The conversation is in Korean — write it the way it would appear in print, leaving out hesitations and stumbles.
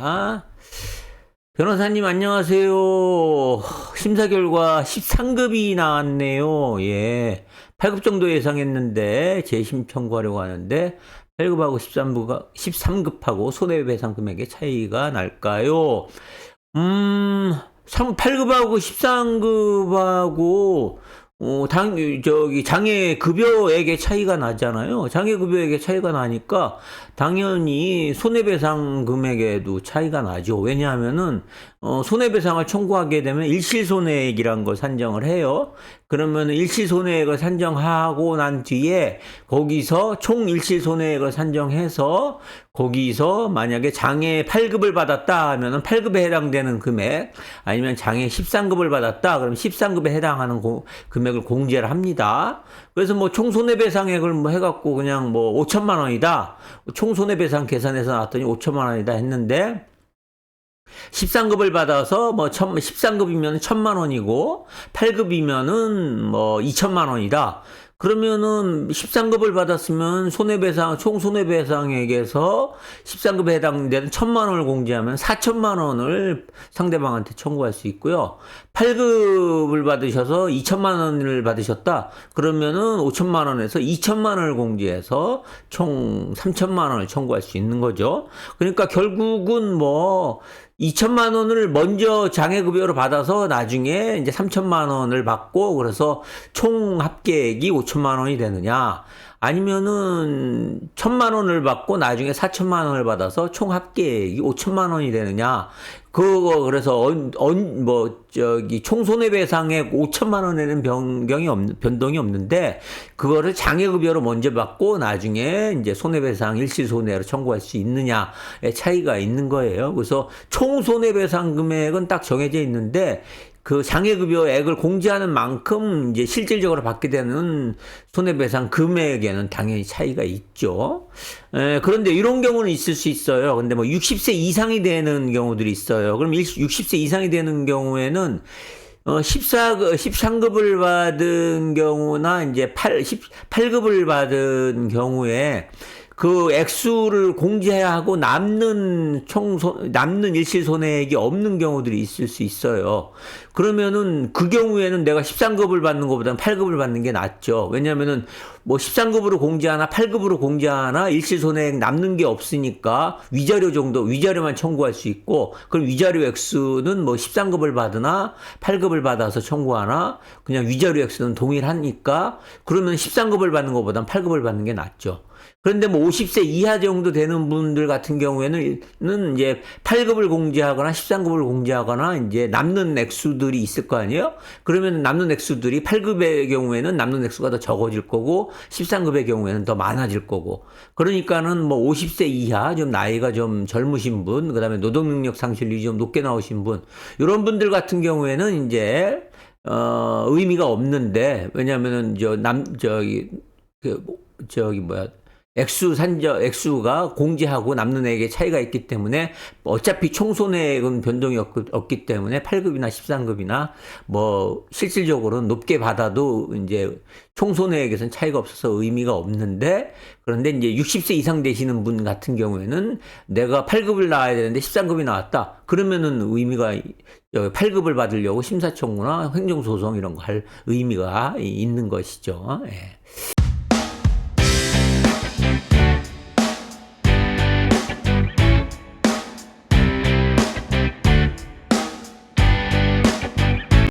자, 변호사님 안녕하세요. 심사 결과 13급이 나왔네요. 예. 8급 정도 예상했는데 재심 청구하려고 하는데 8급하고 13급하고 손해배상 금액의 차이가 날까요? 8급하고 13급하고 장애 급여액의 차이가 나잖아요. 장애 급여액의 차이가 나니까 당연히 손해배상 금액에도 차이가 나죠. 왜냐하면은 손해배상을 청구하게 되면 일실손해액이란 걸 산정을 해요. 그러면 일실손해액을 산정하고 난 뒤에 거기서 총 일실손해액을 산정해서 거기서 만약에 장애 8급을 받았다 하면은 8급에 해당되는 금액, 아니면 장애 13급을 받았다 그러면 13급에 해당하는 금액을 공제를 합니다. 그래서 뭐 총 손해배상액을 뭐 해갖고 그냥 뭐 5천만 원이다. 총 손해배상 계산해서 나왔더니 5천만 원이다 했는데 13급을 받아서 뭐 13급이면 1,000만 원이고 8급이면은 뭐 2천만 원이다. 그러면은 13급을 받았으면 총 손해배상액에서 13급에 해당되는 1,000만 원을 공제하면 4천만 원을 상대방한테 청구할 수 있고요. 8급을 받으셔서 2천만 원을 받으셨다. 그러면은 5천만 원에서 2천만 원을 공제해서 총 3천만 원을 청구할 수 있는 거죠. 그러니까 결국은 뭐 2천만 원을 먼저 장애급여로 받아서 나중에 이제 3천만 원을 받고 그래서 총 합계액이 5천만 원이 되느냐, 아니면은 1,000만 원을 받고 나중에 4천만 원을 받아서 총 합계액이 5천만 원이 되느냐. 그래서 총 손해배상액 5천만 원에는 변동이 없는데 그거를 장애급여로 먼저 받고 나중에 이제 손해배상 일시손해로 청구할 수 있느냐의 차이가 있는 거예요. 그래서 총 손해배상 금액은 딱 정해져 있는데 그 장애급여액을 공제하는 만큼 이제 실질적으로 받게 되는 손해배상 금액에는 당연히 차이가 있죠. 그런데 이런 경우는 있을 수 있어요. 근데 뭐 60세 이상이 되는 경우들이 있어요. 그럼 60세 이상이 되는 경우에는 13급을 받은 경우나 이제 8급을 받은 경우에 그 액수를 공제해야 하고 남는 일실손해액이 없는 경우들이 있을 수 있어요. 그러면은 그 경우에는 내가 13급을 받는 것보다는 8급을 받는 게 낫죠. 왜냐면은 뭐 13급으로 공제하나 8급으로 공제하나 일실손해액 남는 게 없으니까 위자료만 청구할 수 있고, 그럼 위자료 액수는 뭐 13급을 받으나 8급을 받아서 청구하나 그냥 위자료 액수는 동일하니까 그러면 13급을 받는 것보다는 8급을 받는 게 낫죠. 그런데 뭐 50세 이하 정도 되는 분들 같은 경우에는 이제 8급을 공제하거나 13급을 공제하거나 이제 남는 액수들이 있을 거 아니에요? 그러면 남는 액수들이 8급의 경우에는 남는 액수가 더 적어질 거고 13급의 경우에는 더 많아질 거고. 그러니까는 뭐 50세 이하 좀 나이가 좀 젊으신 분, 그다음에 노동능력 상실률이 좀 높게 나오신 분, 이런 분들 같은 경우에는 이제 의미가 없는데, 왜냐면은 액수가 공제하고 남는 액의 차이가 있기 때문에 어차피 총손해액은 변동이 없기 때문에 8급이나 13급이나 뭐 실질적으로는 높게 받아도 이제 총손해액에서는 차이가 없어서 의미가 없는데, 그런데 이제 60세 이상 되시는 분 같은 경우에는 내가 8급을 나와야 되는데 13급이 나왔다. 그러면은 의미가 8급을 받으려고 심사청구나 행정소송 이런 거 할 의미가 있는 것이죠. 예.